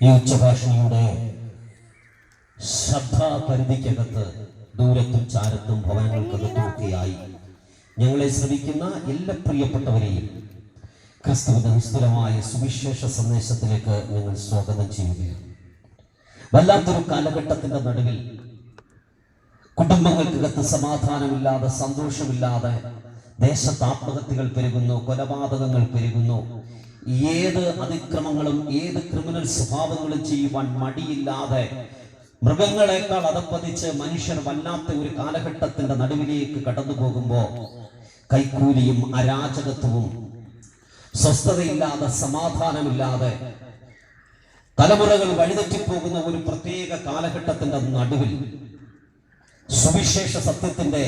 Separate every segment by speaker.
Speaker 1: ഈ ഉച്ചഭാഷണിയുടെ ശബ്ദപരിധിക്കകത്ത് ദൂരത്തും ചാരത്തും ഭവനങ്ങൾക്കകത്തുമൊക്കെയായി ഞങ്ങളെ ശ്രമിക്കുന്ന എല്ലാ പ്രിയപ്പെട്ടവരെയും ക്രിസ്തുവിന്റെ നിസ്തുലമായ സുവിശേഷ സന്ദേശത്തിലേക്ക് ഞങ്ങൾ സ്വാഗതം ചെയ്യുകയാണ്. വല്ലാത്തൊരു കാലഘട്ടത്തിന്റെ നടുവിൽ കുടുംബങ്ങൾക്കകത്ത് സമാധാനമില്ലാതെ, സന്തോഷമില്ലാതെ, ദേശത്ത് ആത്മഹത്യകൾ പെരുകുന്നു, കൊലപാതകങ്ങൾ പെരുകുന്നു. ഏത് അതിക്രമങ്ങളും ഏത് ക്രിമിനൽ സ്വഭാവങ്ങളും ചെയ്യുവാൻ മടിയില്ലാതെ മൃഗങ്ങളെക്കാൾ അതപ്പതിച്ച് മനുഷ്യർ വല്ലാത്ത ഒരു കാലഘട്ടത്തിന്റെ നടുവിലേക്ക് കടന്നു പോകുമ്പോൾ കൈക്കൂലിയും അരാജകത്വവും സ്വസ്ഥതയില്ലാതെ, സമാധാനമില്ലാതെ തലമുറകൾ വഴിതെറ്റിപ്പോകുന്ന ഒരു പ്രത്യേക കാലഘട്ടത്തിന്റെ നടുവിൽ സുവിശേഷ സത്യത്തിന്റെ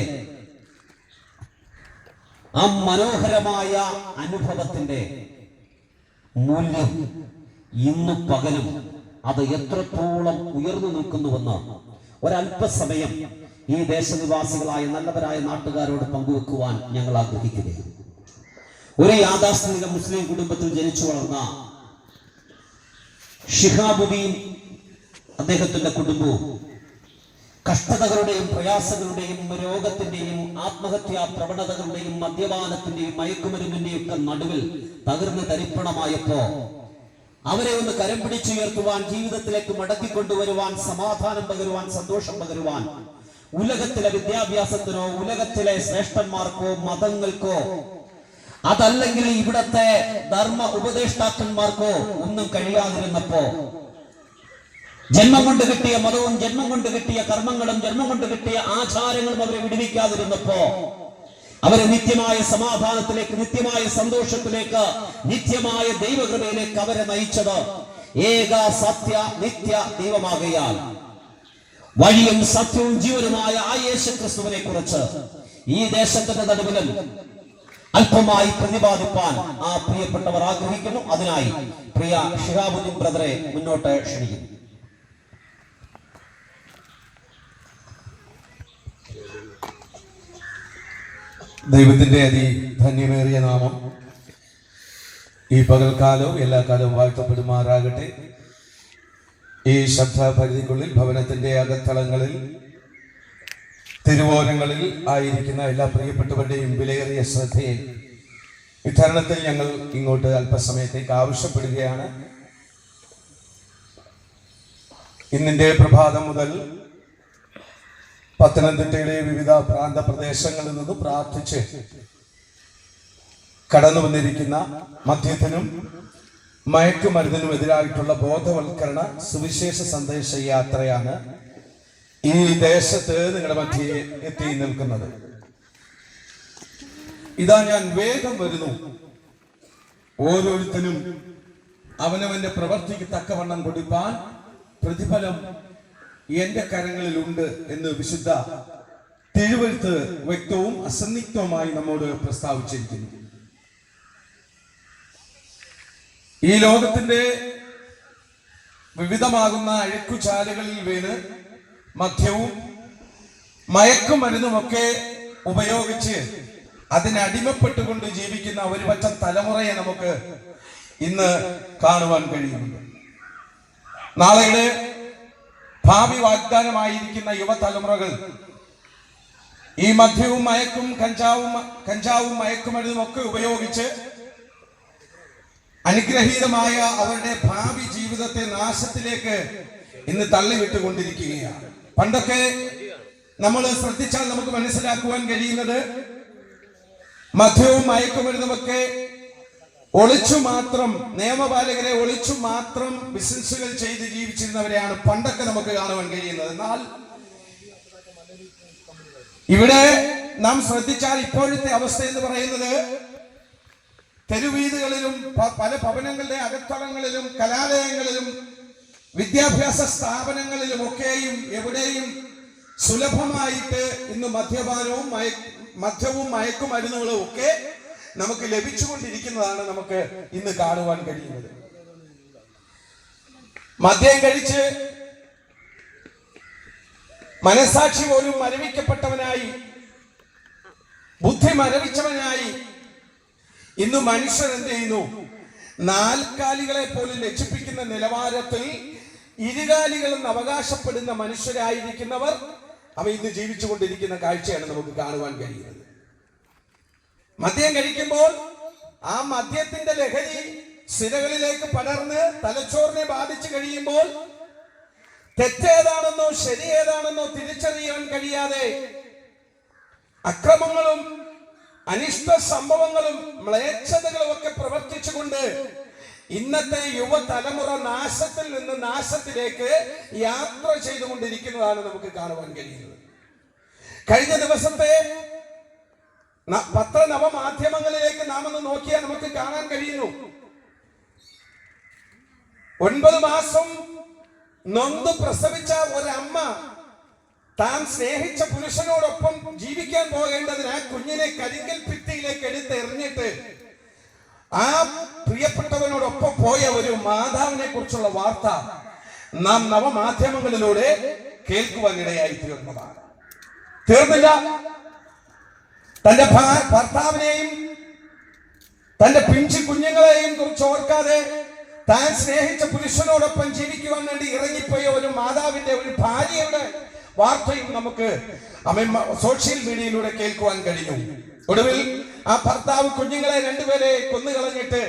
Speaker 1: ആ മനോഹരമായ അനുഭവത്തിന്റെ മൂല്യം ഇന്നു പകലും അത് എത്രത്തോളം ഉയർന്നു നിൽക്കുന്നുവെന്ന് ഒരല്പസമയം ഈ ദേശനിവാസികളായ നല്ലവരായ നാട്ടുകാരോട് പങ്കുവെക്കുവാൻ ഞങ്ങൾ ആഗ്രഹിക്കുകയാണ്. ഒരു യാഥാസ്ഥിതിക മുസ്ലിം കുടുംബത്തിൽ ജനിച്ചു വളർന്ന ഷിഹാബുദ്ദീൻ അദ്ദേഹത്തിന്റെ കുടുംബവും കഷ്ടതകളുടെയും പ്രയാസങ്ങളുടെയും രോഗത്തിന്റെയും ആത്മഹത്യാ പ്രവണതകളുടെയും മദ്യപാനത്തിന്റെയും മയക്കുമരുന്നിന്റെയും ഒക്കെ നടുവിൽ തകർന്ന് തരിപ്പണമായപ്പോ അവരെ ഒന്ന് കരം പിടിച്ചുയർത്തുവാൻ, ജീവിതത്തിലേക്ക് മടക്കിക്കൊണ്ടുവരുവാൻ, സമാധാനം പകരുവാൻ, സന്തോഷം പകരുവാൻ ഉലകത്തിലെ വിദ്യാഭ്യാസത്തിനോ ഉലകത്തിലെ ശ്രേഷ്ഠന്മാർക്കോ മതങ്ങൾക്കോ അതല്ലെങ്കിൽ ഇവിടത്തെ ധർമ്മ ഉപദേഷ്ടാക്കന്മാർക്കോ ഒന്നും കഴിയാതിരുന്നപ്പോ ജന്മം കൊണ്ട് കിട്ടിയ മതവും ജന്മം കൊണ്ട് കിട്ടിയ കർമ്മങ്ങളും ജന്മം കൊണ്ട് കിട്ടിയ ആചാരങ്ങളും അവരെ വിടുവിക്കാതിരുന്നപ്പോ അവരെ നിത്യമായ സമാധാനത്തിലേക്ക്, നിത്യമായ സന്തോഷത്തിലേക്ക്, നിത്യമായ ദൈവകൃപയിലേക്ക് അവരെ നയിച്ചത് ഏക സത്യ നിത്യ ദൈവമാകയാൽ വഴിയും സത്യവും ജീവനുമായ ആ യേശു ക്രിസ്തുവിനെ കുറിച്ച് ഈ ദേശത്തിന്റെ നടുവിലും അല്പമായി പ്രതിപാദിപ്പാൻ ആ പ്രിയപ്പെട്ടവർ ആഗ്രഹിക്കുന്നു. അതിനായി പ്രിയ ഷിഹാബുദ്ദീൻ ബ്രദറെ മുന്നോട്ട് ക്ഷണിക്കുന്നു.
Speaker 2: ദൈവത്തിന്റെ അതിധന്യമേറിയ നാമം ഈ പകൽക്കാലവും എല്ലാ കാലവും വാഴ്ത്തപ്പെടുമാറാകട്ടെ. ഈ ശബ്ദപരിധിക്കുള്ളിൽ ഭവനത്തിന്റെ അകത്തളങ്ങളിൽ തിരുവോരങ്ങളിൽ ആയിരിക്കുന്ന എല്ലാ പ്രിയപ്പെട്ടവരുടെയും വിലയേറിയ ശ്രദ്ധയെ ഇത്തരണത്തിൽ ഞങ്ങൾ ഇങ്ങോട്ട് അല്പസമയത്തേക്ക് ആവശ്യപ്പെടുകയാണ്. ഇന്നിന്റെ പ്രഭാതം മുതൽ പത്തനംതിട്ടയിലെ വിവിധ പ്രാന്ത പ്രദേശങ്ങളിൽ നിന്ന് പ്രാർത്ഥിച്ച് കടന്നു വന്നിരിക്കുന്ന മദ്യത്തിനും മയക്കുമരുന്നിനും എതിരായിട്ടുള്ള ബോധവൽക്കരണ സുവിശേഷ സന്ദേശ യാത്രയാണ് ഈ ദേശത്ത് നിങ്ങളുടെ മധ്യേ എത്തി നിൽക്കുന്നത്. ഇതാ ഞാൻ വേഗം വരുന്നു, ഓരോരുത്തരും അവനവന്റെ പ്രവർത്തിക്ക് തക്കവണ്ണം കൊടുപ്പാൻ പ്രതിഫലം എന്റെ കരങ്ങളിലുണ്ട് എന്ന് വിശുദ്ധ തിരുവെഴുത്ത് വ്യക്തവും അസന്നിഗ്ധവുമായി നമ്മോട് പ്രസ്താവിച്ചിരിക്കുന്നു. ഈ ലോകത്തിന്റെ വിവിധമാകുന്ന അഴുക്കുചാലുകളിൽ വീണ് മദ്യവും മയക്കുമരുന്നുമൊക്കെ ഉപയോഗിച്ച് അതിനടിമപ്പെട്ടുകൊണ്ട് ജീവിക്കുന്ന ഒരു പറ്റം തലമുറയെ നമുക്ക് ഇന്ന് കാണുവാൻ കഴിയുന്നുണ്ട്. നാളെയുടെ ഭാവി വാഗ്ദാനമായിരിക്കുന്ന യുവതലമുറകൾ ഈ മദ്യവും കഞ്ചാവും മയക്കുമരുന്നും ഒക്കെ ഉപയോഗിച്ച് അനുഗ്രഹീതമായ അവരുടെ ഭാവി ജീവിതത്തെ നാശത്തിലേക്ക് ഇന്ന് തള്ളിവിട്ടുകൊണ്ടിരിക്കുകയാണ്. പണ്ടൊക്കെ നമ്മൾ ശ്രദ്ധിച്ചാൽ നമുക്ക് മനസ്സിലാക്കുവാൻ കഴിയുന്നത് മദ്യവും മയക്കുമരുന്നുമൊക്കെ ഒളിച്ചു മാത്രം, നിയമപാലകരെ ഒളിച്ചു മാത്രം ബിസിനസ്സുകൾ ചെയ്ത് ജീവിച്ചിരുന്നവരെയാണ് പണ്ടൊക്കെ നമുക്ക് കാണുവാൻ കഴിയുന്നത്. എന്നാൽ ഇവിടെ നാം ശ്രദ്ധിച്ചാൽ ഇപ്പോഴത്തെ അവസ്ഥ എന്ന് പറയുന്നത് തെരുവീഥികളിലും പല ഭവനങ്ങളുടെ അകത്തളങ്ങളിലും കലാലയങ്ങളിലും വിദ്യാഭ്യാസ സ്ഥാപനങ്ങളിലും ഒക്കെയും എവിടെയും സുലഭമായിട്ട് ഇന്ന് മദ്യവും മയക്കുമരുന്നുകളും ഒക്കെ നമുക്ക് ലഭിച്ചുകൊണ്ടിരിക്കുന്നതാണ് നമുക്ക് ഇന്ന് കാണുവാൻ കഴിയുന്നത്. മദ്യം കഴിച്ച് മനസാക്ഷി പോലും മരവിക്കപ്പെട്ടവനായി, ബുദ്ധി മരവിച്ചവനായി ഇന്ന് മനുഷ്യൻ എന്ത് ചെയ്യുന്നു? നാൽക്കാലികളെ പോലും ലജ്ജിപ്പിക്കുന്ന നിലവാരത്തിൽ ഇരുകാലികളെന്ന് അവകാശപ്പെടുന്ന മനുഷ്യരായിരിക്കുന്നവർ ഇന്ന് ജീവിച്ചുകൊണ്ടിരിക്കുന്ന കാഴ്ചയാണ് നമുക്ക് കാണുവാൻ കഴിയുന്നത്. മദ്യം കഴിക്കുമ്പോൾ ആ മദ്യത്തിന്റെ ലഹരി സിരകളിലേക്ക് പടർന്ന് തലച്ചോറിനെ ബാധിച്ചു കഴിയുമ്പോൾ തെറ്റേതാണെന്നോ ശരിയേതാണെന്നോ തിരിച്ചറിയാൻ കഴിയാതെ അക്രമങ്ങളും അനിഷ്ട സംഭവങ്ങളും മ്ലേച്ഛതകളും ഒക്കെ പ്രവർത്തിച്ചുകൊണ്ട് ഇന്നത്തെ യുവതലമുറ നാശത്തിൽ നിന്ന് നാശത്തിലേക്ക് യാത്ര ചെയ്തുകൊണ്ടിരിക്കുന്നതാണ് നമുക്ക് കാണുവാൻ കഴിയുന്നത്. കഴിഞ്ഞ ദിവസത്തെ പത്രനവമാധ്യമങ്ങളിലേക്ക് നാം ഒന്ന് നോക്കിയാൽ നമുക്ക് കാണാൻ കഴിയുന്നു. 9 മാസം നൊന്ത് പ്രസവിച്ച ഒരമ്മ താൻ സ്നേഹിച്ച പുരുഷനോടൊപ്പം ജീവിക്കാൻ പോകേണ്ടതിന് ആ കുഞ്ഞിനെ കരിങ്കൽ ഭിത്തിയിലേക്ക് എടുത്ത് എറിഞ്ഞിട്ട് ആ പ്രിയപ്പെട്ടവനോടൊപ്പം പോയ ഒരു മാതാവിനെ കുറിച്ചുള്ള വാർത്ത നാം നവമാധ്യമങ്ങളിലൂടെ കേൾക്കുവാൻ ഇടയായി തീർന്നതാണ്. തീർന്നില്ല, തന്റെ ഭർത്താവിനെയും തന്റെ പിഞ്ചു കുഞ്ഞുങ്ങളെയും കുറിച്ച് ഓർക്കാതെ താൻ സ്നേഹിച്ച പുരുഷനോടൊപ്പം ജീവിക്കുവാൻ വേണ്ടി ഇറങ്ങിപ്പോയ ഒരു മാതാവിന്റെ, ഒരു ഭാര്യയുടെ വാർത്തയും നമുക്ക് സോഷ്യൽ മീഡിയയിലൂടെ കേൾക്കുവാൻ കഴിഞ്ഞു. ഒടുവിൽ ആ ഭർത്താവ് കുഞ്ഞുങ്ങളെ രണ്ടുപേരെ കൊന്നുകളഞ്ഞിട്ട്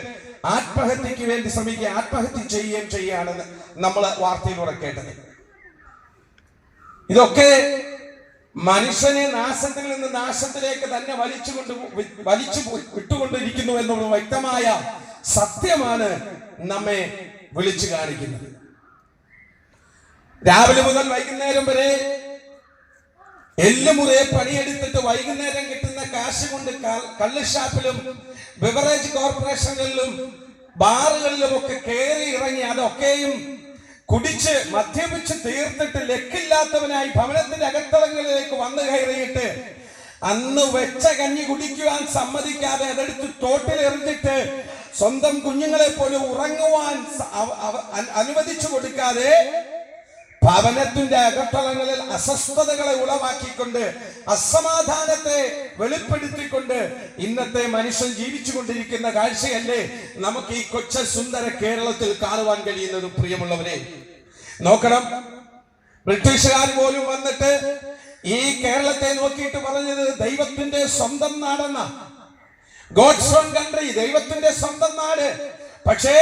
Speaker 2: ആത്മഹത്യക്ക് വേണ്ടി ശ്രമിക്കുക, ആത്മഹത്യ ചെയ്യുകയും ചെയ്യുകയാണെന്ന് നമ്മൾ വാർത്തയിലൂടെ കേട്ടത്. ഇതൊക്കെ മനുഷ്യനെ നാശത്തിൽ നിന്ന് നാശത്തിലേക്ക് തന്നെ വലിച്ചു വിട്ടുകൊണ്ടിരിക്കുന്നു എന്നുള്ള വ്യക്തമായ സത്യമാണ് നമ്മെ വിളിച്ചു കാണിക്കുന്നത്. രാവിലെ മുതൽ വൈകുന്നേരം വരെ എല്ലുമുറയെ പണിയെടുത്തിട്ട് വൈകുന്നേരം കിട്ടുന്ന കാശ് കൊണ്ട് കള്ളുഷാപ്പിലും ബിവറേജ് കോർപ്പറേഷനുകളിലും ബാറുകളിലും ഒക്കെ കയറി ഇറങ്ങി അതൊക്കെയും കുടിച്ച് മദ്യപിച്ച് തീർത്തിട്ട് ലക്കില്ലാത്തവനായി ഭവനത്തിന്റെ അകത്തളങ്ങളിലേക്ക് വന്നു കയറിയിട്ട് അന്ന് വെച്ച കഞ്ഞി കുടിക്കുവാൻ സമ്മതിക്കാതെ അതെടുത്ത് തോട്ടിലെറിഞ്ഞിട്ട് സ്വന്തം കുഞ്ഞുങ്ങളെ പോലും ഉറങ്ങുവാൻ അനുവദിച്ചു കൊടുക്കാതെ ഭവനത്തിന്റെ അകത്തളങ്ങളിൽ അസ്വസ്ഥതകളെ ഉളവാക്കിക്കൊണ്ട് അസമാധാനത്തെ വെളിപ്പെടുത്തിക്കൊണ്ട് ഇന്നത്തെ മനുഷ്യൻ ജീവിച്ചുകൊണ്ടിരിക്കുന്ന കാഴ്ചയല്ലേ നമുക്ക് ഈ കൊച്ച സുന്ദര കേരളത്തിൽ കാണുവാൻ കഴിയുന്നത്. പ്രിയമുള്ളവരെ, നോക്കണം, ബ്രിട്ടീഷുകാർ പോലും വന്നിട്ട് ഈ കേരളത്തെ നോക്കിയിട്ട് പറഞ്ഞത് ദൈവത്തിന്റെ സ്വന്തം നാടെന്ന, ഗോഡ്സ് ഓൺ കൺട്രി, ദൈവത്തിന്റെ സ്വന്തം നാട്. പക്ഷേ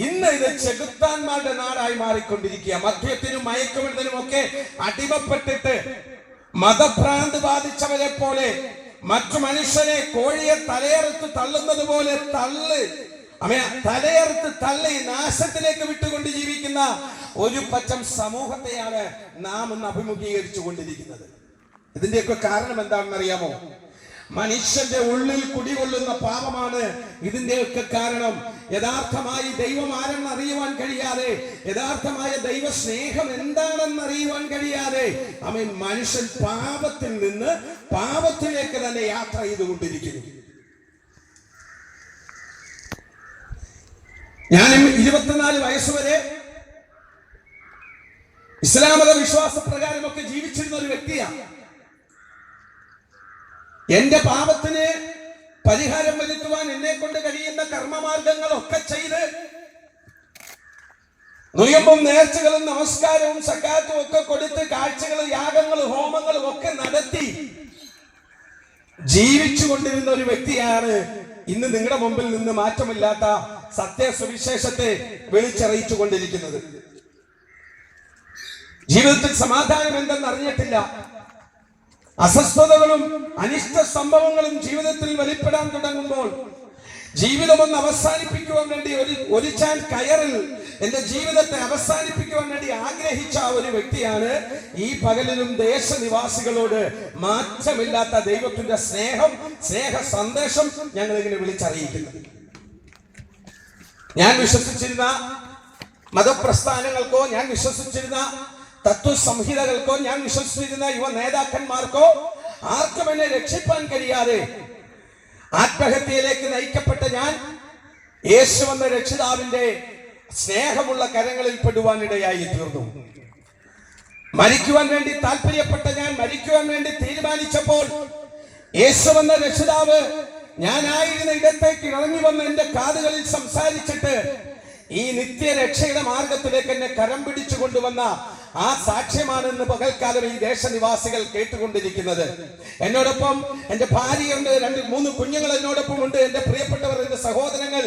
Speaker 2: ഇന്ന് ഇത് ചെകുത്താന്മാരുടെ നാടായി മാറിക്കൊണ്ടിരിക്കുക. മദ്യത്തിനും മയക്കുമരുന്നിനും ഒക്കെ അടിമപ്പെട്ടിട്ട് മതഭ്രാന്ത് ബാധിച്ചവരെ പോലെ മറ്റു മനുഷ്യനെ കോഴിയെ തലയറുത്ത് തള്ളുന്നത് പോലെ തലയറുത്ത് തള്ളി നാശത്തിലേക്ക് വിട്ടുകൊണ്ട് ജീവിക്കുന്ന ഒരു പറ്റം സമൂഹത്തെയാണ് നാം ഇന്ന് അഭിമുഖീകരിച്ചു കൊണ്ടിരിക്കുന്നത്. ഇതിന്റെയൊക്കെ കാരണം എന്താണെന്ന് അറിയാമോ? മനുഷ്യന്റെ ഉള്ളിൽ കുടികൊള്ളുന്ന പാപമാണ് ഇതിന്റെയൊക്കെ കാരണം. യഥാർത്ഥമായി ദൈവം ആരെന്ന് അറിയുവാൻ കഴിയാതെ, യഥാർത്ഥമായ ദൈവ സ്നേഹം എന്താണെന്ന് അറിയുവാൻ കഴിയാതെ മനുഷ്യൻ പാപത്തിൽ നിന്ന് പാപത്തിലേക്ക് തന്നെ യാത്ര ചെയ്തുകൊണ്ടിരിക്കുന്നു. ഞാൻ 24 വയസ്സുവരെ ഇസ്ലാം മത വിശ്വാസപ്രകാരമൊക്കെ ജീവിച്ചിരുന്ന ഒരു വ്യക്തിയാണ്. എന്റെ പാപത്തിന് പരിഹാരം വരുത്തുവാൻ എന്നെ കൊണ്ട് കഴിയുന്ന കർമ്മമാർഗങ്ങളൊക്കെ ചെയ്ത് നുയമ്പും നേർച്ചകളും നമസ്കാരവും സക്കാത്തും ഒക്കെ കൊടുത്ത് കാഴ്ചകളും യാഗങ്ങളും ഹോമങ്ങളും ഒക്കെ നടത്തി ജീവിച്ചു കൊണ്ടിരുന്ന ഒരു വ്യക്തിയാണ് ഇന്ന് നിങ്ങളുടെ മുമ്പിൽ നിന്ന് മാറ്റമില്ലാത്ത സത്യസുവിശേഷത്തെ വിളിച്ചറിയിച്ചു കൊണ്ടിരിക്കുന്നത്. ജീവിതത്തിൽ സമാധാനം എന്തെന്ന് അറിഞ്ഞിട്ടില്ല. അസ്വസ്ഥതകളും അനിഷ്ട സംഭവങ്ങളും ജീവിതത്തിൽ വെളിപ്പെടാൻ തുടങ്ങുമ്പോൾ ജീവിതമൊന്ന് അവസാനിപ്പിക്കുവാൻ വേണ്ടി ഒരു ചാൻ കയറിൽ എന്റെ ജീവിതത്തെ അവസാനിപ്പിക്കുവാൻ വേണ്ടി ആഗ്രഹിച്ച ഒരു വ്യക്തിയാണ് ഈ പകലിലും ദേശനിവാസികളോട് മാറ്റമില്ലാത്ത ദൈവത്തിന്റെ സ്നേഹ സന്ദേശം ഞങ്ങൾ ഇങ്ങനെ വിളിച്ചറിയിക്കുന്നത്. ഞാൻ വിശ്വസിച്ചിരുന്ന മതപ്രസ്ഥാനങ്ങൾക്കോ, ഞാൻ വിശ്വസിച്ചിരുന്ന തത്വസംഹിതകൾക്കോ, ഞാൻ വിശ്വസിച്ചിരുന്ന യുവ നേതാക്കന്മാർക്കോ ആർക്കും എന്നെ രക്ഷിപ്പാൻ കഴിയാതെ ആത്മഹത്യയിലേക്ക് നയിക്കപ്പെട്ട ഞാൻ യേശു എന്ന രക്ഷിതാവിന്റെ സ്നേഹമുള്ള കരങ്ങളിൽ പെടുവാനിടയായി തീർന്നു. മരിക്കുവാൻ വേണ്ടി താല്പര്യപ്പെട്ട ഞാൻ, മരിക്കുവാൻ വേണ്ടി തീരുമാനിച്ചപ്പോൾ യേശു എന്ന രക്ഷിതാവ് ഞാനായിരുന്ന ഇടത്തേക്ക് ഇറങ്ങി വന്ന് എന്റെ കാതുകളിൽ സംസാരിച്ചിട്ട് ഈ നിത്യരക്ഷയുടെ മാർഗത്തിലേക്ക് എന്നെ കരം പിടിച്ചു കൊണ്ടുവന്ന ആ സാക്ഷ്യമാണെന്ന് പകൽക്കാലം ഈ ദേശനിവാസികൾ കേട്ടുകൊണ്ടിരിക്കുന്നത്. എന്നോടൊപ്പം എന്റെ ഭാര്യയുണ്ട്, 2-3 കുഞ്ഞുങ്ങൾ എന്നോടൊപ്പം ഉണ്ട്. എന്റെ പ്രിയപ്പെട്ടവർ, എന്റെ സഹോദരങ്ങൾ,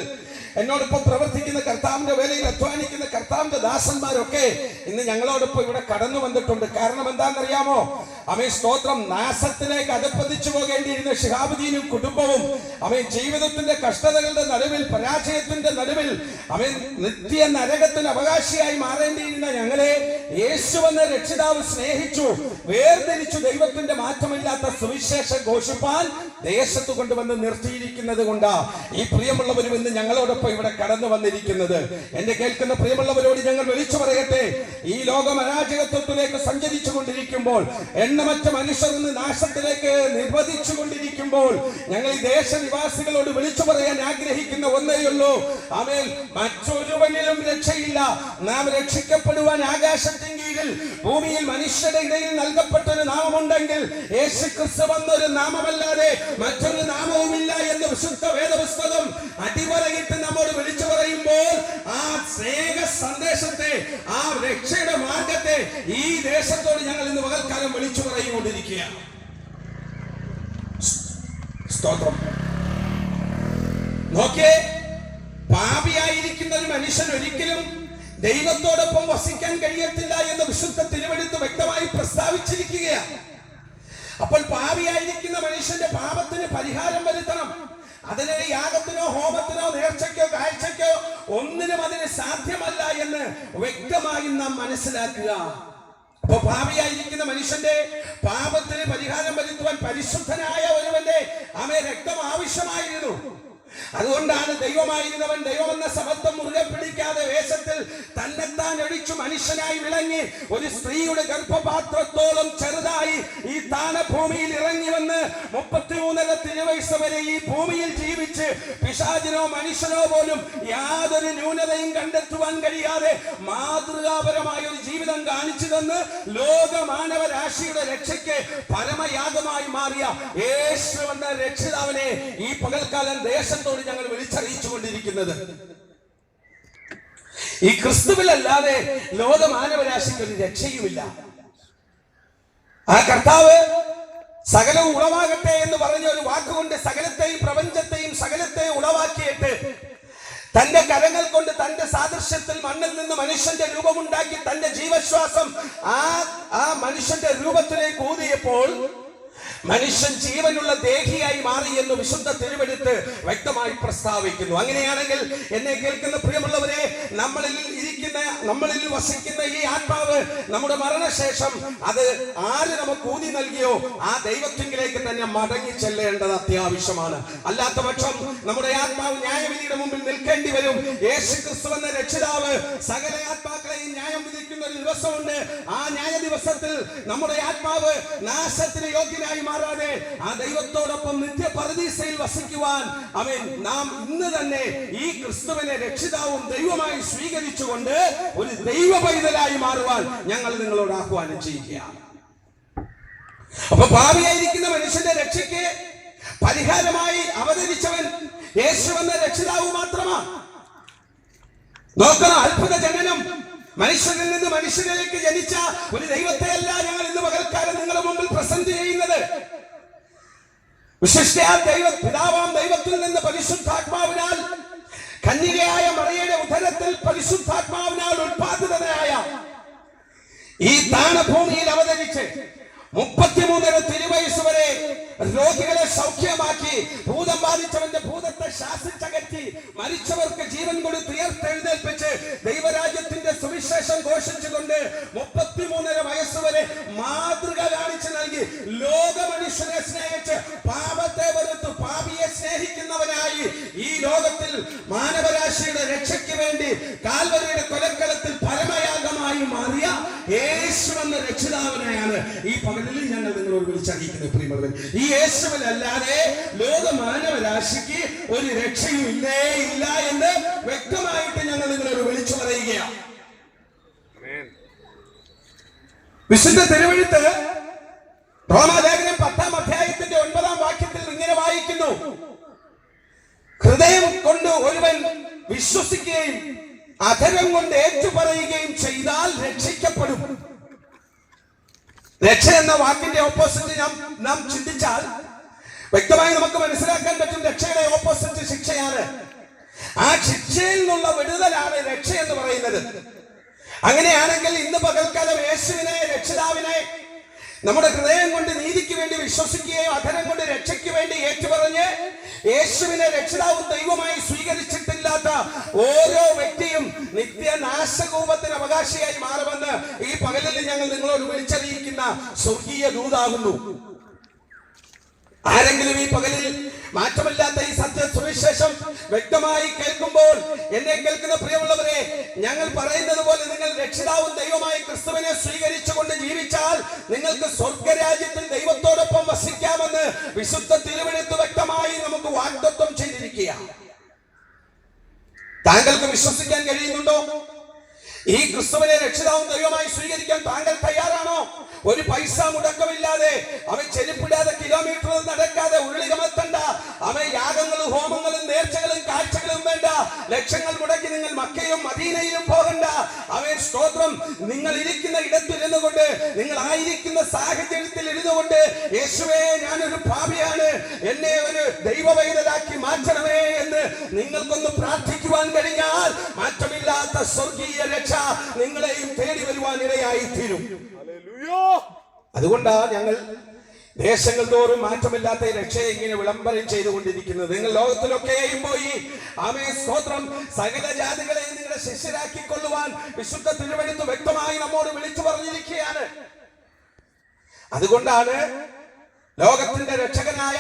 Speaker 2: എന്നോടൊപ്പം പ്രവർത്തിക്കുന്ന കർത്താവിന്റെ വേലയിൽ അധ്വാനിക്കുന്ന കർത്താവിന്റെ ദാസന്മാരൊക്കെ ഇന്ന് ഞങ്ങളോടൊപ്പം ഇവിടെ കടന്നു വന്നിട്ടുണ്ട്. കാരണം എന്താണെന്നറിയാമോ? അവൻ സ്തോത്രം, നാശത്തിലേക്ക് അധപ്പതിച്ചു പോകേണ്ടിയിരുന്ന ശിഹാബുദ്ദീനും കുടുംബവും അവൻ ജീവിതത്തിന്റെ കഷ്ടതകളുടെ നടുവിൽ, പരാജയത്തിന്റെ നടുവിൽ അവൻ നിത്യ നരകത്തിന് അവകാശിയായി മാറേണ്ടിയിരുന്ന ഞങ്ങളെ യേശു എന്ന രക്ഷിതാവ് സ്നേഹിച്ചു, വേർതിരിച്ചു. ദൈവത്തിന്റെ മാറ്റമില്ലാത്ത സുവിശേഷം ഘോഷിപ്പാൻ ദേശത്ത് കൊണ്ടുവന്ന് നിർത്തിയിരിക്കുന്നത് കൊണ്ടാ ഈ പ്രിയമുള്ളവരും ഇന്ന് ഞങ്ങളോടൊപ്പം ഇവിടെ കടന്നു വന്നിരിക്കുന്നത്. എന്റെ കേൾക്കുന്ന പ്രിയമുള്ളവരോട് ഞങ്ങൾ വിളിച്ചു പറയട്ടെ, ഈ ലോകം അരാജകത്വത്തിലേക്ക് സഞ്ചരിച്ചു കൊണ്ടിരിക്കുമ്പോൾ, എണ്ണമറ്റ മനുഷ്യർ ഇന്ന് നാശത്തിലേക്ക് നിർവധിച്ചു കൊണ്ടിരിക്കുമ്പോൾ, ഞങ്ങൾ ഈ ദേശനിവാസികളോട് വിളിച്ചു പറയാൻ ആഗ്രഹിക്കുന്ന ഒന്നേയുള്ളൂ, ആമേൻ, മറ്റൊരുവനിലും രക്ഷയില്ല. നാം രക്ഷിക്കപ്പെടുവാൻ ആകാശത്തിൻ കീഴിൽ ഭൂമിയിൽ മനുഷ്യരുടെ ഇടയിൽ നൽകപ്പെട്ടൊരു നാമമുണ്ടെങ്കിൽ യേശുക്രിസ്തു വന്നൊരു നാമമല്ലാതെ മറ്റൊരു നാമവുമില്ല എന്ന് വിശുദ്ധ വേദപുസ്തകം അടിവരയിട്ട് നമ്മോട് വിളിച്ചു പറയുമ്പോൾ, ആ സ്നേഹ സന്ദേശത്തെ, ആ രക്ഷയുടെ മാർഗത്തെ ഈ ദേശത്തോട് ഞങ്ങൾ ഇന്ന് പകൽക്കാലം വിളിച്ചു പറഞ്ഞുകൊണ്ടിരിക്കുകയാണ്. സ്തോത്രം. നോക്കേ, പാപിയായിരിക്കുന്ന ഒരു മനുഷ്യൻ ഒരിക്കലും ദൈവത്തോടൊപ്പം വസിക്കാൻ കഴിയത്തില്ല എന്ന് വിശുദ്ധ തിരുവെഴുത്ത് വ്യക്തമായി പ്രസ്താവിച്ചിരിക്കുകയാണ്. അപ്പോൾ പാപിയായിരിക്കുന്ന മനുഷ്യന്റെ പാപത്തിന് പരിഹാരം വരുത്തണം. അതിന് യാഗത്തിനോ ഹോമത്തിനോ നേർച്ചയ്ക്കോ കാഴ്ചയ്ക്കോ ഒന്നിനും അതിന് സാധ്യമല്ല എന്ന് വ്യക്തമായി നാം മനസ്സിലാക്കുക. അപ്പൊ പാപിയായിരിക്കുന്ന മനുഷ്യന്റെ പാപത്തിന് പരിഹാരം വരുത്തുവാൻ പരിശുദ്ധനായ ഒരുവന്റെ രക്തം ആവശ്യമായിരുന്നു. അതുകൊണ്ടാണ് ദൈവമായിരുന്നവൻ ദൈവമെന്ന ശബ്ദം മുറുകെ പിടിക്കാതെ വേഷത്തിൽ തന്നെത്താൻ ഒഴിച്ചു മനുഷ്യനായി വിളങ്ങി ഒരു സ്ത്രീയുടെ ഗർഭപാത്രത്തോളം ചെറുതായി ഈ താണഭൂമിയിൽ ഇറങ്ങി വന്ന് 33 തിരുവയസ്സ് വരെ ഈ ഭൂമിയിൽ ജീവിച്ച് പിശാചിനോ മനുഷ്യനോ പോലും യാതൊരു ന്യൂനതയും കണ്ടെത്തുവാൻ കഴിയാതെ മാതൃകാപരമായ ഒരു ജീവിതം കാണിച്ചു തന്ന് ലോക മാനവരാശിയുടെ രക്ഷയ്ക്ക് പരമയാഗമായി മാറിയ യേശു എന്ന രക്ഷിതാവിനെ ഈ പകൽക്കാലം ദേശത്തോട് ഞങ്ങൾ വിളിച്ചറിയിച്ചു കൊണ്ടിരിക്കുന്നത്. ഈ ക്രിസ്തുവിലല്ലാതെ ലോക മാനവരാശിക്ക് ഒരു രക്ഷയുമില്ല. ആ കർത്താവ് സകലവും ഉളവാകട്ടെ എന്ന് പറഞ്ഞ ഒരു വാക്കുകൊണ്ട് സകലത്തെയും പ്രപഞ്ചത്തെയും സകലത്തെയും ഉളവാക്കിയിട്ട് തന്റെ കരങ്ങൾ കൊണ്ട് തന്റെ സാദൃശ്യത്തിൽ മണ്ണിൽ നിന്ന് മനുഷ്യന്റെ രൂപമുണ്ടാക്കി തന്റെ ജീവശ്വാസം ആ മനുഷ്യന്റെ രൂപത്തിലേക്ക് ഊതിയപ്പോൾ മനുഷ്യൻ ജീവനുള്ള ദേഹിയായി മാറി എന്ന് വിശുദ്ധ തിരുവെഴുത്ത് വ്യക്തമായി പ്രസ്താവിക്കുന്നു. അങ്ങനെയാണെങ്കിൽ എന്നെ കേൾക്കുന്ന പ്രിയമുള്ളവരെ, നമ്മളിൽ വസിക്കുന്ന ഈ ആത്മാവ് നമ്മുടെ മരണശേഷം അത് ആര് നമുക്ക് ഊതി നൽകിയോ ആ ദൈവത്തിങ്കിലേക്ക് തന്നെ മടങ്ങി ചെല്ലേണ്ടത് അത്യാവശ്യമാണ്. അല്ലാത്ത പക്ഷം നമ്മുടെ ആത്മാവ് ന്യായവിധിയുടെ മുമ്പിൽ നിൽക്കേണ്ടി വരും. യേശുക്രിസ്തു എന്ന രക്ഷിതാവ് സകല ആത്മാക്കളെയും ന്യായം വിധിക്കുന്ന ഒരു ദിവസമുണ്ട്. ആ ന്യായ ദിവസത്തിൽ നമ്മുടെ ആത്മാവ് നാശത്തിന് യോഗ്യനായി മാറാതെ ആ ദൈവത്തോടൊപ്പം നിത്യ പരദീസയിൽ വസിക്കുവാൻ നാം ഇന്ന് തന്നെ ഈ ക്രിസ്തുവിനെ രക്ഷിതാവും ദൈവമായി സ്വീകരിച്ചുകൊണ്ട് ഒരു ദൈവ പൈതലായി മാറുവാൻ ഞങ്ങൾ നിങ്ങളോട് ആഹ്വാനം ചെയ്യുകയാണ്. അപ്പൊ പാപിയായിരിക്കുന്ന മനുഷ്യന്റെ രക്ഷയ്ക്ക് പരിഹാരമായി അവതരിച്ചവൻ യേശു എന്ന രക്ഷിതാവ് മാത്രമാണ്. നോക്കണം, അത്ഭുത ജനനം, മനുഷ്യനിൽ നിന്ന് മനുഷ്യനിലേക്ക് ജനിച്ച ഒരു ദൈവത്തെ അല്ല ഞങ്ങൾ ഇന്ന് പകൽക്കാലം നിങ്ങളുടെ മുമ്പിൽ പ്രസന്റ് ചെയ്യുന്നത്. വിശിഷ്ട പിതാവാം ദൈവത്തിൽ നിന്ന് പരിശുദ്ധാത്മാവിനാൽ കന്യകയായ മറിയയുടെ ഉദരത്തിൽ പരിശുദ്ധാത്മാവിനാൽ ഉത്പാദിതനായ ഈ താണഭൂമിയിൽ അവതരിച്ച് 33 തിരുവയസ്സ് വരെ രോഗികളെ സൗഖ്യമാക്കി, ഭൂതം ബാധിച്ചവന്റെ ഭൂതത്തെ ശാസിച്ചകറ്റി, മരിച്ചവർക്ക് ജീവൻ കൊടുത്ത് ഉയർത്തെഴുന്നേൽപ്പിച്ച് ദൈവരാജ്യത്തിന്റെ സുവിശേഷം ഘോഷിച്ചുകൊണ്ട് 33 വയസ്സ് വരെ മാതൃക കാണിച്ചു നൽകി ലോക മനുഷ്യരെ സ്നേഹിച്ച് പാപത്തെ വെറുത്ത് പാപിയെ സ്നേഹിക്കുന്നവനായി ഈ ലോകത്തിൽ മാനവരാശിയുടെ രക്ഷയ്ക്ക് വേണ്ടി കാൽവരിയുടെ കൊലക്കളത്തിൽ പരമയാഗമായി മാറിയ യേശു എന്ന രക്ഷിതാവിനെയാണ് ഈ പകലിൽ ഞങ്ങൾ നിങ്ങളോട് വിളിച്ചറിയിക്കുന്നത്. പ്രിയമുള്ളവർ, ഈ യേശുവിനല്ലാതെ ലോക മാനവരാശിക്ക് ഒരു രക്ഷയും ഇല്ല എന്ന് വ്യക്തമായിട്ട് ഞങ്ങൾ നിങ്ങളോട് വിളിച്ചു പറയുകയാണ്. വിശുദ്ധ തിരുവെഴുത്ത് റോമാലേഖനം 10-ാം അധ്യായത്തിന്റെ 9-ാം വാക്യത്തിൽ ഇങ്ങനെ വായിക്കുന്നു: ഹൃദയം കൊണ്ട് ഒരുവൻ വിശ്വസിക്കുകയും അധരം കൊണ്ട് ഏറ്റുപറയുകയും ചെയ്താൽ രക്ഷിക്കപ്പെടും. രക്ഷ എന്ന വാക്കിന്റെ ഓപ്പോസിറ്റ് നാം ചിന്തിച്ചാൽ വ്യക്തമായി നമുക്ക് മനസ്സിലാക്കാൻ പറ്റും. രക്ഷയുടെ ഓപ്പോസിറ്റ് ശിക്ഷയാണ്. ആ ശിക്ഷയിൽ നിന്നുള്ള വിടുതലാണ് രക്ഷ എന്ന് പറയുന്നത്. അങ്ങനെയാണെങ്കിൽ ഇന്ന് പകൽക്കാലം യേശുവിനെ രക്ഷിതാവിനെ നമ്മുടെ ഹൃദയം കൊണ്ട് നീതിക്ക് വേണ്ടി വിശ്വസിക്കുകയും അധരം കൊണ്ട് രക്ഷയ്ക്ക് വേണ്ടി ഏറ്റുപറഞ്ഞ് യേശുവിനെ രക്ഷിതാവും ദൈവമായി സ്വീകരിച്ചിട്ടില്ലാത്ത ഓരോ വ്യക്തിയും നിത്യനാശകൂപത്തിന് അവകാശിയായി മാറുമെന്ന് ഈ പകലിൽ ഞങ്ങൾ നിങ്ങളോട് വിളിച്ചറിയിക്കുന്ന സ്വർഗീയ ദൂതാകുന്നു. ആരെങ്കിലും ഈ പകലിൽ മാറ്റമില്ലാത്ത ഈ സത്യ സുവിശേഷം വ്യക്തമായി കേൾക്കുമ്പോൾ, എന്നെ കേൾക്കുന്ന പ്രിയമുള്ളവരെ, ഞങ്ങൾ പറയുന്നത് പോലെ നിങ്ങൾ രക്ഷിതാവും ദൈവമായി ക്രിസ്തുവിനെ സ്വീകരിച്ചുകൊണ്ട് ജീവിച്ചാൽ നിങ്ങൾക്ക് സ്വർഗരാജ്യത്തിൽ ദൈവത്തോടൊപ്പം വസിക്കാമെന്ന് വിശുദ്ധ തിരുവെഴുത്ത് വ്യക്തമായി നമുക്ക് വാഗ്ദത്തം ചെയ്തിരിക്കുക. താങ്കൾക്ക് വിശ്വസിക്കാൻ കഴിയുന്നുണ്ടോ? ഈ ക്രിസ്തുവിനെ രക്ഷിതാവും ദൈവമായി സ്വീകരിക്കാൻ താങ്കൾ തയ്യാറാണോ? ഒരു പൈസ മുടക്കമില്ലാതെ, അവൻ ചെരുപ്പിടാതെ, കിലോമീറ്ററുകൾ നടക്കാതെ, ഉരുളികമത്തണ്ട, അവൻ യാഗങ്ങളും ഹോമങ്ങളും നേർച്ചകളും കാഴ്ചകളും വേണ്ട, ലക്ഷങ്ങൾ മുടക്കി നിങ്ങൾ മക്കയും മദീനയിലും പോകണ്ട. അവൻ സ്തോത്രം, നിങ്ങൾ ഇരിക്കുന്ന ഇടത്തിരുന്നു കൊണ്ട്, നിങ്ങൾ ആയിരിക്കുന്ന സാഹചര്യത്തിൽ ഇരുന്നുകൊണ്ട്, യേശുവേ ഞാനൊരു പാപിയാണ്, എന്നെ ഒരു ദൈവവൈതലാക്കി മാറ്റണമേ എന്ന് നിങ്ങൾക്കൊന്ന് പ്രാർത്ഥിക്കുവാൻ കഴിഞ്ഞാൽ മാറ്റമില്ലാത്ത സ്വർഗീയ രക്ഷ നിങ്ങളെയും തേടി വരുവാൻ ഇടയായി തീരും. അതുകൊണ്ടാണ് ഞങ്ങൾ ദേശങ്ങൾ തോറും മാറ്റമില്ലാത്ത രക്ഷയെ ഇങ്ങനെ വിളംബരം ചെയ്തുകൊണ്ടിരിക്കുന്നത്. നിങ്ങൾ ലോകത്തിലൊക്കെയും പോയി ആമേൻ സ്തോത്രം സകല ജാതികളെയും നിങ്ങളുടെ ശിഷ്യരാക്കിക്കൊള്ളുവാൻ വിശുദ്ധ തിരുവെഴുത്ത് വ്യക്തമായി നമ്മോട് വിളിച്ചു പറഞ്ഞിരിക്കുകയാണ്. അതുകൊണ്ടാണ് ലോകത്തിന്റെ രക്ഷകനായ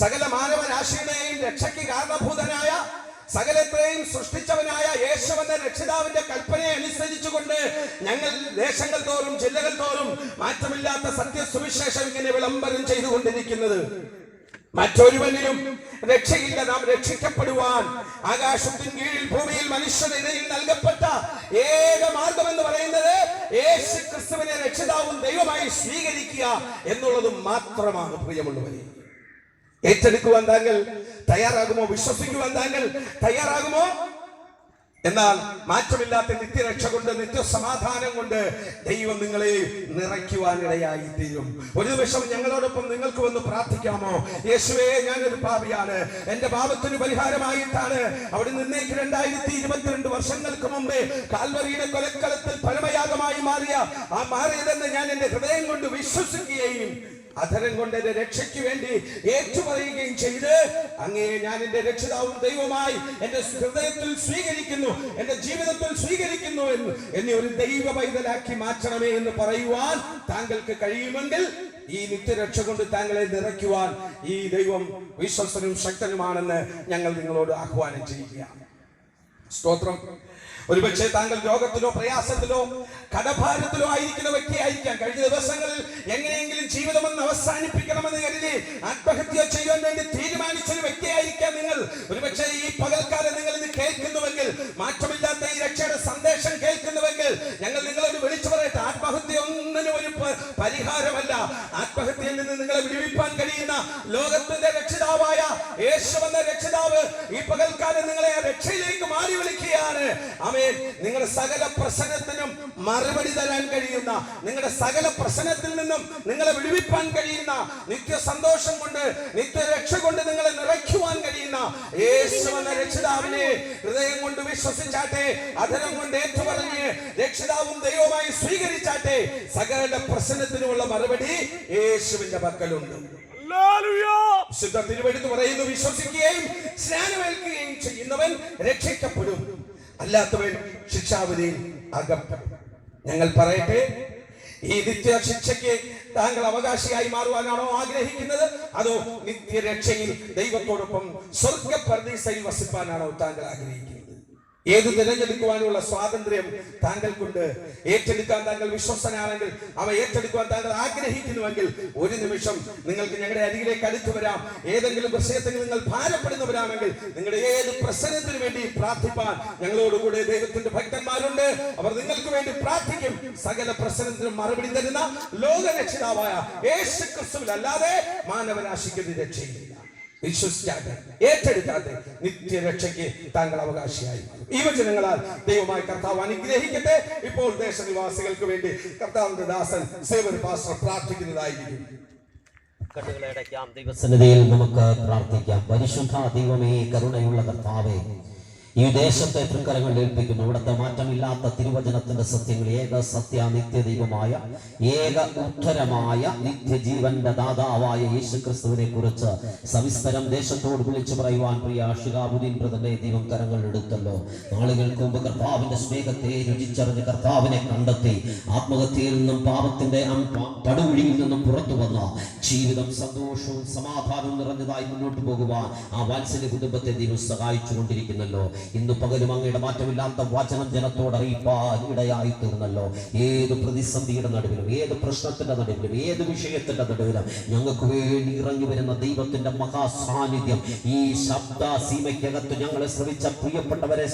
Speaker 2: സകല മാനവരാശിയുടെയും രക്ഷയ്ക്ക് കാരണഭൂതനായ സകലത്തെയും സൃഷ്ടിച്ചവനായ യേശുവെന്ന രക്ഷിതാവിന്റെ കൽപ്പനയെ അനുസരിച്ചുകൊണ്ട് ഞങ്ങൾ ദേശങ്ങൾ തോറും ജില്ലകൾ തോറും മാറ്റമില്ലാത്ത സത്യസുവിശേഷം ഇങ്ങനെ വിളംബരം ചെയ്തുകൊണ്ടിരിക്കുന്നത്. മറ്റൊരുവനിലും രക്ഷയില്ല. നാം രക്ഷിക്കപ്പെടുവാൻ ആകാശത്തിൻ കീഴിൽ ഭൂമിയിൽ മനുഷ്യനിടയിൽ നൽകപ്പെട്ട ഏക മാർഗം എന്ന് പറയുന്നത് യേശു ക്രിസ്തുവിനെ രക്ഷിതാവും ദൈവമായി സ്വീകരിക്കുക എന്നുള്ളത് മാത്രമാണ്. പ്രിയമുള്ളവരെ, ഏറ്റെടുക്കുവാൻ താങ്കൾ തയ്യാറാകുമോ? വിശ്വസിക്കുവാൻ താങ്കൾ തയ്യാറാകുമോ? എന്നാൽ മാറ്റമില്ലാത്ത നിത്യരക്ഷ കൊണ്ട്, നിത്യസമാധാനം കൊണ്ട് ദൈവം നിങ്ങളെ നിറയ്ക്കുവാനിടയായി തീരും. ഒരു നിമിഷം ഞങ്ങളോടൊപ്പം നിങ്ങൾക്ക് വന്ന് പ്രാർത്ഥിക്കാമോ? യേശുവേ, ഞാനൊരു പാപിയാണ്, എന്റെ പാപത്തിന് പരിഹാരമായിട്ടാണ് അവിടെ നിന്നേക്ക് 2022 വർഷങ്ങൾക്ക് മുമ്പേ കാൽവരിയുടെ കൊലക്കളത്തിൽ പരമയാഗമായി മാറിയതെന്ന് ഞാൻ എന്റെ ഹൃദയം കൊണ്ട് വിശ്വസിക്കുകയും അധരം കൊണ്ട് എന്റെ രക്ഷയ്ക്ക് വേണ്ടി ഏറ്റുപറയുകയും ചെയ്ത് അങ്ങേ ഞാൻ എന്റെ രക്ഷിതാവും ദൈവമായി എന്റെ ഹൃദയത്തിൽ സ്വീകരിക്കുന്നു, എന്റെ ജീവിതത്തിൽ സ്വീകരിക്കുന്നു എന്നെ ഒരു ദൈവ പൈതലാക്കി മാറ്റണമേ എന്ന് പറയുവാൻ താങ്കൾക്ക് കഴിയുമെങ്കിൽ ഈ നിത്യരക്ഷ കൊണ്ട് താങ്കളെ നിറയ്ക്കുവാൻ ഈ ദൈവം വിശ്വസ്തനും ശക്തനുമാണെന്ന് ഞങ്ങൾ നിങ്ങളോട് ആഹ്വാനം ചെയ്യുകയാണ്. സ്തോത്രം. ഒരുപക്ഷെ താങ്കൾ രോഗത്തിലോ പ്രയാസത്തിലോ കടഭാരത്തിലോ ആയിരിക്കുന്ന വ്യക്തിയായിരിക്കാം. കഴിഞ്ഞ ദിവസങ്ങളിൽ എങ്ങനെയെങ്കിലും ജീവിതമെന്ന് അവസാനിപ്പിക്കണമെന്ന് കരുതി ആത്മഹത്യ ചെയ്യാൻ വേണ്ടി തീരുമാനിച്ചൊരു വ്യക്തിയായിരിക്കാം നിങ്ങൾ. ഒരുപക്ഷെ ഈ പകൽക്കാലം നിങ്ങൾ ഇത് കേൾക്കുന്നുവെങ്കിൽ, മാറ്റമില്ലാത്ത ഈ രക്ഷയുടെ സന്ദേശം കേൾക്കുന്നുവെങ്കിൽ, ഞങ്ങൾ നിങ്ങളോട് വിളിച്ചു പറയട്ടെ, ആത്മഹത്യ ഒന്നിനും ഒരു പരിഹാരമല്ല. ആത്മഹത്യയിൽ നിന്ന് നിങ്ങളെ വിടുവിപ്പാൻ കഴിയുന്ന ലോകത്തിന്റെ രക്ഷിതാവായ യേശുവെന്ന രക്ഷിതാവ് ഈ പകൽക്കാലം നിങ്ങളെ ആ രക്ഷയിലേക്ക് മാറി വിളിക്കുകയാണ്. നിങ്ങളുടെ സകല പ്രശ്നത്തിനും മറുപടി തരാൻ കഴിയുന്ന, നിങ്ങളുടെ സകല പ്രശ്നത്തിൽ നിന്നും നിങ്ങളെ വിടുവിപ്പാൻ കഴിയുന്ന, നിത്യ സന്തോഷം കൊണ്ട് നിത്യരക്ഷ കൊണ്ട് നിങ്ങളെ നിറയ്ക്കുവാൻ കഴിയുന്ന യേശുവെന്ന രക്ഷിതാവിനെ ഹൃദയം കൊണ്ട് വിശ്വസിച്ചാട്ടെ, അധരം കൊണ്ട് ഏറ്റുപറഞ്ഞ് രക്ഷിതാവും ദൈവമായി സ്വീകരിച്ചാട്ടെ, സകല പ്രശ്നത്തിനുമുള്ള മറുപടി യേശുവിന്റെ പക്കലുണ്ട്. വിശുദ്ധ തിരുവെഴുത്ത് പറയുന്നു, വിശ്വസിക്കുകയും സ്നാനമേൽക്കുകയും ചെയ്യുന്നവൻ രക്ഷിക്കപ്പെടും, അല്ലാത്തവൻ ശിക്ഷാവിധിയിൽ അകപ്പെടും. ഞങ്ങൾ പറയട്ടെ, ഈ നിത്യ ശിക്ഷയ്ക്ക് താങ്കൾ അവകാശിയായി മാറുവാനാണോ ആഗ്രഹിക്കുന്നത്? അതോ നിത്യരക്ഷയിൽ ദൈവത്തോടൊപ്പം സ്വർഗ പർദീസയിൽ വസിപ്പാനാണോ താങ്കൾ ആഗ്രഹിക്കുന്നത്? ഏത് തിരഞ്ഞെടുക്കുവാനുള്ള സ്വാതന്ത്ര്യം താങ്കൾക്കുണ്ട്. ഏറ്റെടുക്കാൻ താങ്കൾ വിശ്വസ്തനാണെങ്കിൽ, അവ ഏറ്റെടുക്കുവാൻ താങ്കൾ ആഗ്രഹിക്കുന്നുവെങ്കിൽ, ഒരു നിമിഷം നിങ്ങൾക്ക് ഞങ്ങളുടെ അരികിലേക്ക് അടുത്തു വരാം. ഏതെങ്കിലും വിഷയത്തിൽ നിങ്ങൾ ഭാരപ്പെടുന്നവരാണെങ്കിൽ, നിങ്ങളുടെ ഏത് പ്രശ്നത്തിനു വേണ്ടി പ്രാർത്ഥിപ്പാൻ ഞങ്ങളോടുകൂടെ ദൈവത്തിന്റെ ഭക്തന്മാരുണ്ട്. അവർ നിങ്ങൾക്ക് വേണ്ടി പ്രാർത്ഥിക്കും. സകല പ്രശ്നത്തിനും മറുപടി തരുന്ന ലോക രക്ഷിതാവായ യേശു ക്രിസ്തുവിൽ അല്ലാതെ മാനവരാശിക്ക് രക്ഷയില്ല. വിശ്വസിക്കാതെ ഏറ്റെടുക്കാതെ നിത്യരക്ഷയ്ക്ക് താങ്കൾ അവകാശിയായി മാറും. ഈ വചനങ്ങളാൽ ദൈവമായ കർത്താവ് അനുഗ്രഹിക്കട്ടെ. ഇപ്പോൾ ദേശനിവാസികൾക്ക് വേണ്ടി കർത്താവിന്റെ ദാസൻ സേവർ പാസ്റ്റർ പ്രാർത്ഥിക്കുന്നതായിരിക്കും.
Speaker 1: കണ്ണുകളടയ്ക്കാം, ദൈവസന്നിധിയിൽ നമുക്ക് പ്രാർത്ഥിക്കാം. പരിശുദ്ധ ദൈവമേ, കരുണയുള്ള കർത്താവേ, ഈ ദേശത്തെ തൃക്കരങ്ങൾ ഏൽപ്പിക്കുന്നു. ഇവിടുത്തെ മാറ്റമില്ലാത്ത തിരുവചനത്തിന്റെ സത്യങ്ങൾ, ഏക സത്യ നിത്യ ദൈവമായ ഏക ഉത്തരമായ നിത്യജീവന്റെ ദാതാവായ യേശുക്രിസ്തുവിനെ കുറിച്ച് സവിസ്തരം ദേശത്തോട് വിളിച്ചു പറയുവാൻ പ്രിയ ഷിഹാബുദ്ദീൻ ബ്രദറിന്റെ ദൈവം കരങ്ങൾ എടുത്തല്ലോ. നാളുകൾക്ക് മുമ്പ് കർത്താവിന്റെ സ്നേഹത്തെ രുചിച്ചറിഞ്ഞ് കർത്താവിനെ കണ്ടെത്തി ആത്മഹത്യയിൽ നിന്നും പാപത്തിന്റെ പടുകുഴിയിൽ നിന്നും പുറത്തു വന്ന ജീവിതം സന്തോഷവും സമാധാനവും നിറഞ്ഞതായി മുന്നോട്ട് പോകുവാൻ ആ വാത്സല്യ കുടുംബത്തെ ദൈവം സഹായിച്ചു കൊണ്ടിരിക്കുന്നല്ലോ. ഇന്ന് പകലും അങ്ങയുടെ മാറ്റമില്ലാത്ത വചനം ജനത്തോട് അറിയിപ്പാൻ ഇടയായി തീർന്നല്ലോ. ഏത് പ്രതിസന്ധിയുടെ നടുവിലും, ഏത് പ്രശ്നത്തിന്റെ നടുവിലും, ഏത് വിഷയത്തിന്റെ നടുവിലും ഞങ്ങൾക്ക് വേണ്ടി ഇറങ്ങി വരുന്ന ദൈവത്തിന്റെ മഹാസാന്നിധ്യം ഈ ശബ്ദ സീമയ്ക്കകത്ത് ഞങ്ങളെ ശ്രമിച്ച പ്രിയപ്പെട്ടവരെ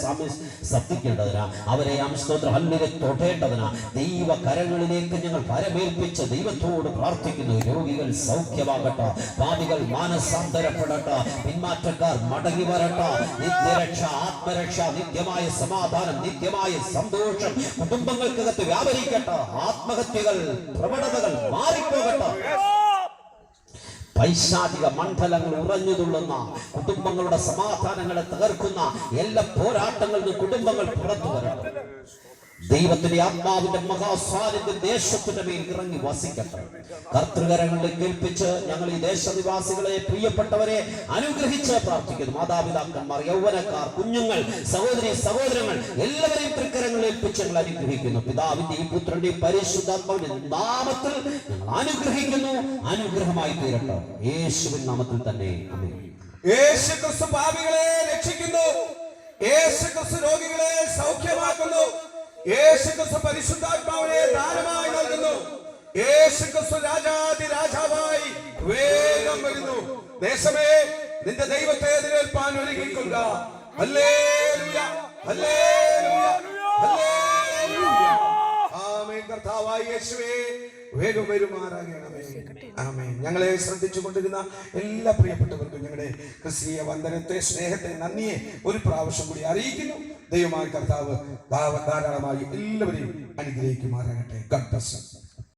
Speaker 1: ശ്രദ്ധിക്കേണ്ടതിനാ, അവരെ അംസ്തോത്രഹല്ലിനെ തൊടേണ്ടതിനാ ദൈവ കരങ്ങളിലേക്ക് ഞങ്ങൾ പരമേൽപ്പിച്ച് ദൈവത്തോട് പ്രാർത്ഥിക്കുന്നു. രോഗികൾ സൗഖ്യമാകട്ടെ, പാപികൾ മാനസാന്തരപ്പെടട്ടെ, പിന്മാറ്റക്കാർ മടങ്ങി വരട്ടെ. നിത്യരക്ഷ, ആത്മരക്ഷ, നിത്യമായ സമാധാനം, നിത്യമായ സന്തോഷം കുടുംബങ്ങൾക്കകത്ത് വ്യാപരിക്കട്ടെ. ആത്മഹത്യകൾ, പ്രവണതകൾ മാറിപ്പോകട്ടെ. പൈശാചിക മണ്ഡലങ്ങൾ ഉറഞ്ഞുതുള്ളുന്ന കുടുംബങ്ങളുടെ സമാധാനങ്ങളെ തകർക്കുന്ന എല്ലാ പോരാട്ടങ്ങളിൽ നിന്ന് കുടുംബങ്ങൾ പുറത്തു വരട്ടെ. ദൈവത്തിന്റെ ആത്മാവിന്റെ മഹാസാന്നിധ്യം ദേശത്തിന്റെ മേൽ ഇറങ്ങി വസിക്കട്ടെ. കർത്തൃകരങ്ങളിൽ കേൾപ്പിച്ച് ഞങ്ങൾ ഈ ദേശനിവാസികളെ, പ്രിയപ്പെട്ടവരെ അനുഗ്രഹിച്ച് പ്രാർത്ഥിക്കുന്നു. മാതാപിതാക്കന്മാർ, യൗവനക്കാർ, കുഞ്ഞുങ്ങൾ, സഹോദരി സഹോദരങ്ങൾ എല്ലാവരെയും തൃക്കരങ്ങളിൽ ഏൽപ്പിച്ച് ഞങ്ങൾ അനുഗ്രഹിക്കുന്നു. പിതാവിന്റെയും പുത്രന്റെയും പരിശുദ്ധാത്മാവിന്റെ നാമത്തിൽ ഞങ്ങൾ അനുഗ്രഹിക്കുന്നു. അനുഗ്രഹമായി തീരട്ടെ, യേശുവിൻ നാമത്തിൽ തന്നെ. ആമേൻ.
Speaker 2: യേശുക്രിസ്തു പാപികളെ രക്ഷിക്കുന്നു. യേശുക്രിസ്തു രോഗികളെ സൗഖ്യമാക്കുന്നു. യേശുക്രിസ്തു പരിശുദ്ധാത്മാവിനെ ദാനമായി നൽകുന്നു. യേശുക്രിസ്തു രാജാതി രാജാവായി വേഗം വരുന്നു. ദേശമേ, നിന്റെ ദൈവത്തെ എതിരേൽപ്പാൻ ഒരുങ്ങിക്കൊള്ളുക. Hallelujah, hallelujah, hallelujah. ആമേൻ. കർത്താവായ യേശുവേ, വേഗം വരുമാറാകണമേ. ആമേൻ. ഞങ്ങളെ ശ്രദ്ധിച്ചു കൊണ്ടിരുന്ന എല്ലാ പ്രിയപ്പെട്ടവർക്കും ഞങ്ങളുടെ ക്രിസ്തീയ വന്ദനത്തെ, സ്നേഹത്തെ, നന്ദിയെ ഒരു പ്രാവശ്യം കൂടി അറിയിക്കുന്നു. ദൈവമായ കർത്താവ് ധാരാളമായി എല്ലാവരെയും അനുഗ്രഹിക്കുമാറാകട്ടെ. God bless you.